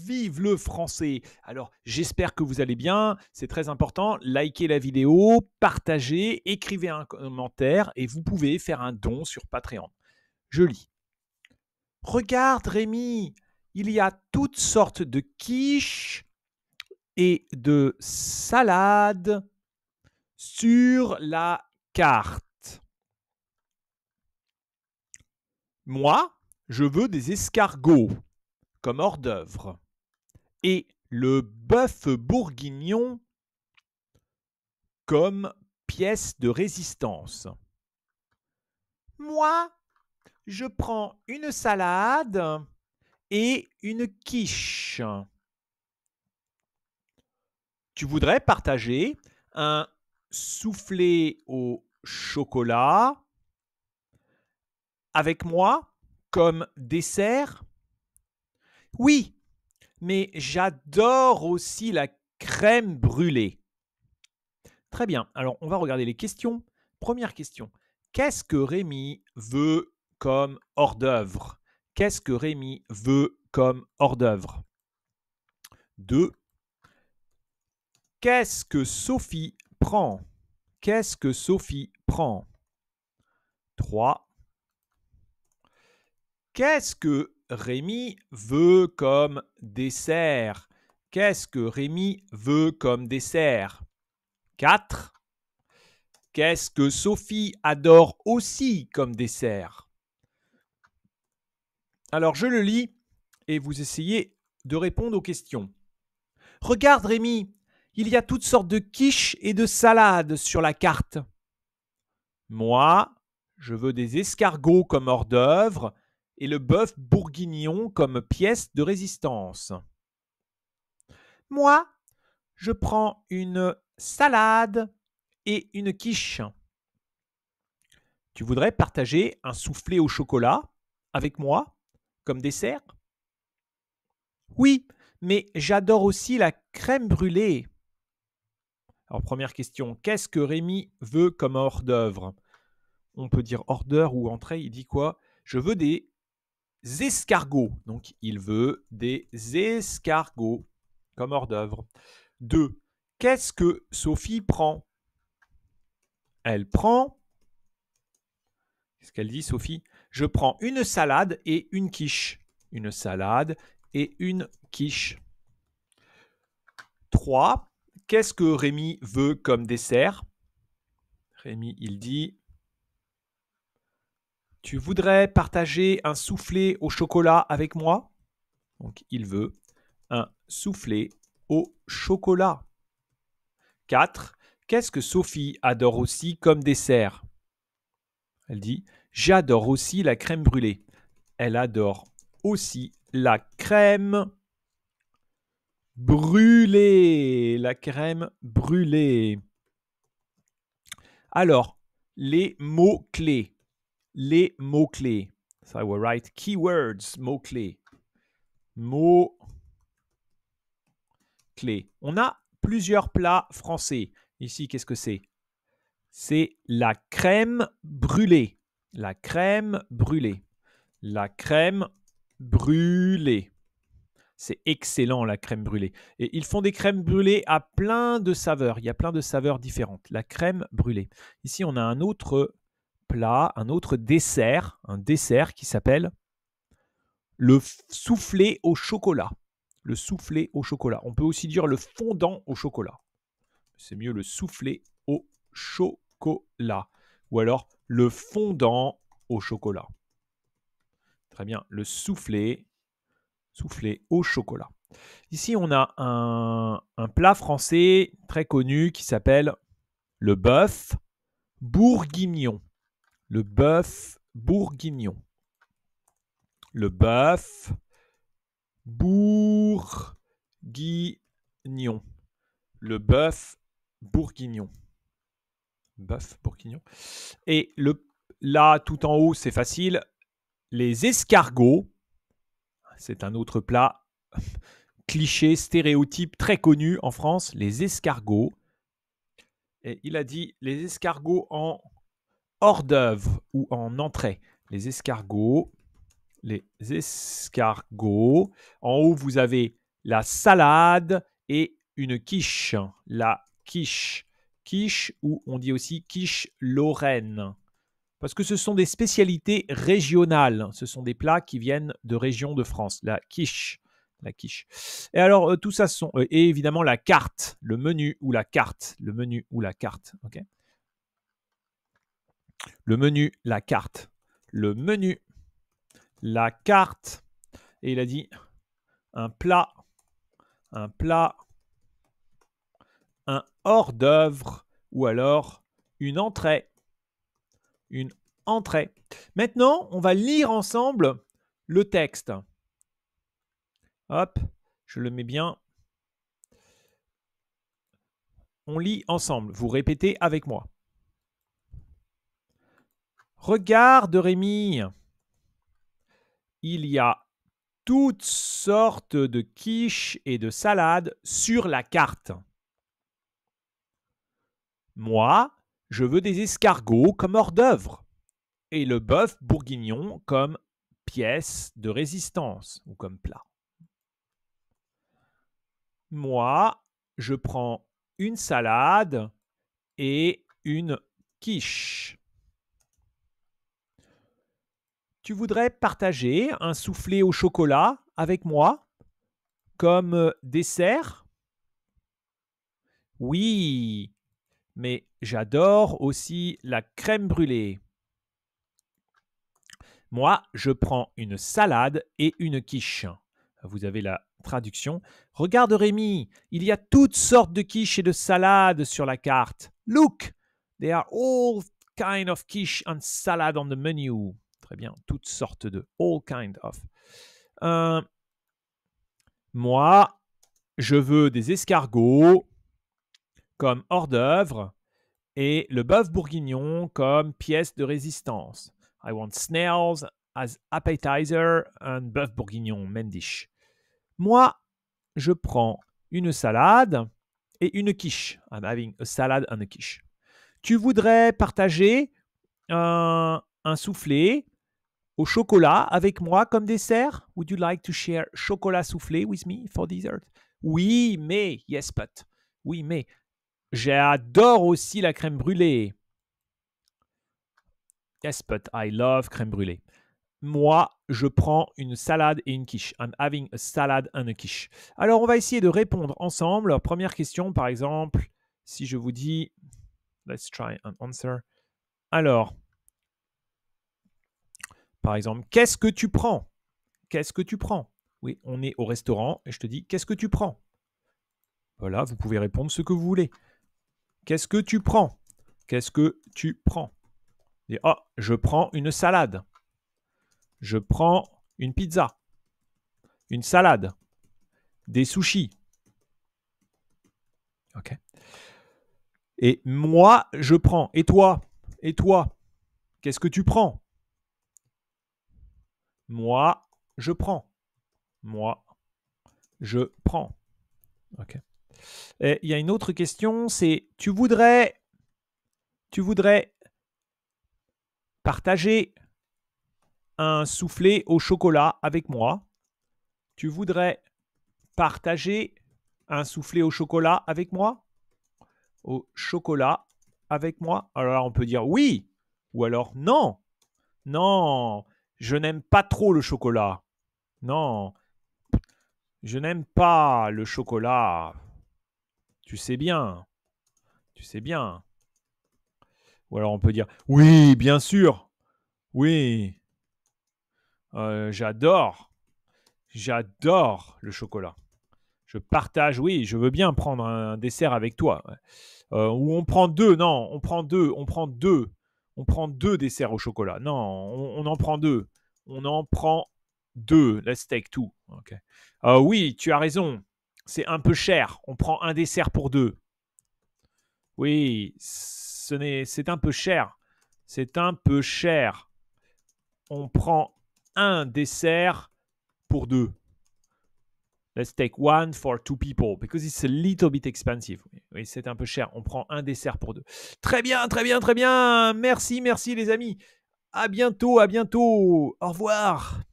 vive le français! Alors, j'espère que vous allez bien. C'est très important. Likez la vidéo, partagez, écrivez un commentaire et vous pouvez faire un don sur Patreon. Je lis. Regarde Rémi, il y a toutes sortes de quiches et de salades sur la carte. Moi, je veux des escargots comme hors d'œuvre et le bœuf bourguignon comme pièce de résistance. Moi, je prends une salade et une quiche. Tu voudrais partager un soufflé au chocolat avec moi comme dessert? Oui, mais j'adore aussi la crème brûlée. Très bien, alors on va regarder les questions. Première question. Qu'est-ce que Rémi veut comme hors d'œuvre? Qu'est-ce que Rémi veut comme hors d'œuvre? 2. Qu'est-ce que Sophie prend? Qu'est-ce que Sophie prend? 3. Qu'est-ce que Rémi veut comme dessert? Qu'est-ce que Rémi veut comme dessert? 4. Qu'est-ce que Sophie adore aussi comme dessert? Alors, je le lis et vous essayez de répondre aux questions. Regarde Rémi, il y a toutes sortes de quiches et de salades sur la carte. Moi, je veux des escargots comme hors d'œuvre et le bœuf bourguignon comme pièce de résistance. Moi, je prends une salade et une quiche. Tu voudrais partager un soufflé au chocolat avec moi comme dessert? Oui, mais j'adore aussi la crème brûlée. Alors, première question, qu'est-ce que Rémi veut comme hors d'œuvre? On peut dire hors d'œuvre ou entrée, il dit quoi? Je veux des escargots. Donc, il veut des escargots comme hors d'œuvre. 2. Qu'est-ce que Sophie prend? Elle prend... Qu'est-ce qu'elle dit, Sophie? Je prends une salade et une quiche. Une salade et une quiche. 3. Qu'est-ce que Rémi veut comme dessert? Rémi, il dit... Tu voudrais partager un soufflé au chocolat avec moi? Donc, il veut un soufflé au chocolat. 4. Qu'est-ce que Sophie adore aussi comme dessert? Elle dit, j'adore aussi la crème brûlée. Elle adore aussi la crème brûlée. La crème brûlée. Alors, les mots-clés. Les mots-clés. So I will write keywords, mots-clés. Mots-clés. On a plusieurs plats français. Ici, qu'est-ce que c'est? C'est la crème brûlée. La crème brûlée. La crème brûlée. C'est excellent, la crème brûlée. Et ils font des crèmes brûlées à plein de saveurs. Il y a plein de saveurs différentes. La crème brûlée. Ici, on a un autre plat, un autre dessert, un dessert qui s'appelle le soufflé au chocolat. Le soufflé au chocolat. On peut aussi dire le fondant au chocolat. C'est mieux le soufflé au chocolat. Ou alors le fondant au chocolat. Très bien, le soufflé au chocolat. Ici, on a un plat français très connu qui s'appelle le bœuf bourguignon. Le bœuf bourguignon. Le bœuf bourguignon. Le bœuf bourguignon. Bœuf bourguignon. Et là, tout en haut, c'est facile. Les escargots. C'est un autre plat cliché, stéréotype très connu en France. Les escargots. Et il a dit les escargots en hors d'œuvre ou en entrée. Les escargots. Les escargots. En haut, vous avez la salade et une quiche. La quiche. Quiche, ou on dit aussi quiche lorraine. Parce que ce sont des spécialités régionales. Ce sont des plats qui viennent de régions de France. La quiche. La quiche. Et alors, tout ça sont... et évidemment, la carte. Le menu ou la carte. Le menu ou la carte. OK. Le menu, la carte. Le menu, la carte. Et il a dit un plat, un hors d'œuvre ou alors une entrée. Une entrée. Maintenant, on va lire ensemble le texte. Hop, je le mets bien. On lit ensemble. Vous répétez avec moi. Regarde, Rémi. Il y a toutes sortes de quiches et de salades sur la carte. Moi, je veux des escargots comme hors d'œuvre et le bœuf bourguignon comme pièce de résistance ou comme plat. Moi, je prends une salade et une quiche. Tu voudrais partager un soufflé au chocolat avec moi comme dessert? Oui, mais j'adore aussi la crème brûlée. Moi, je prends une salade et une quiche. Vous avez la traduction. Regarde Rémi, il y a toutes sortes de quiches et de salades sur la carte. Look, there are all kind of quiche and salad on the menu. Très bien, toutes sortes de, all kind of. Moi, je veux des escargots comme hors d'œuvre et le bœuf bourguignon comme pièce de résistance. I want snails as appetizer and bœuf bourguignon, main dish. Moi, je prends une salade et une quiche. I'm having a salad and a quiche. Tu voudrais partager un soufflé au chocolat avec moi comme dessert? Would you like to share chocolat soufflé with me for dessert? Oui, mais, yes, but. Oui, mais. J'adore aussi la crème brûlée. Yes, but I love crème brûlée. Moi, je prends une salade et une quiche. I'm having a salad and a quiche. Alors, on va essayer de répondre ensemble. Alors, première question, par exemple, si je vous dis, let's try an answer. Alors, par exemple, qu'est-ce que tu prends? Qu'est-ce que tu prends? Oui, on est au restaurant et je te dis, qu'est-ce que tu prends? Voilà, vous pouvez répondre ce que vous voulez. Qu'est-ce que tu prends? Qu'est-ce que tu prends? Et, oh, je prends une salade. Je prends une pizza. Une salade. Des sushis. OK. Et moi, je prends. Et toi? Et toi? Qu'est-ce que tu prends? Moi, je prends. Moi, je prends. OK. Et il y a une autre question, c'est tu voudrais partager un soufflé au chocolat avec moi? Tu voudrais partager un soufflé au chocolat avec moi? Au chocolat avec moi? Alors là, on peut dire oui ou alors non. Non, je n'aime pas trop le chocolat. Non, je n'aime pas le chocolat. Tu sais bien. Tu sais bien. Ou alors on peut dire oui, bien sûr. Oui. J'adore le chocolat. Je partage, oui, je veux bien prendre un dessert avec toi. Ou on prend deux, non, on prend deux desserts au chocolat. Non, on en prend deux. On en prend deux. Let's take two. Okay. Oui, tu as raison. C'est un peu cher. On prend un dessert pour deux. Oui, c'est un peu cher. C'est un peu cher. On prend un dessert pour deux. Let's take one for two people because it's a little bit expensive. Oui, c'est un peu cher. On prend un dessert pour deux. Très bien, très bien, très bien. Merci, merci les amis. À bientôt, à bientôt. Au revoir.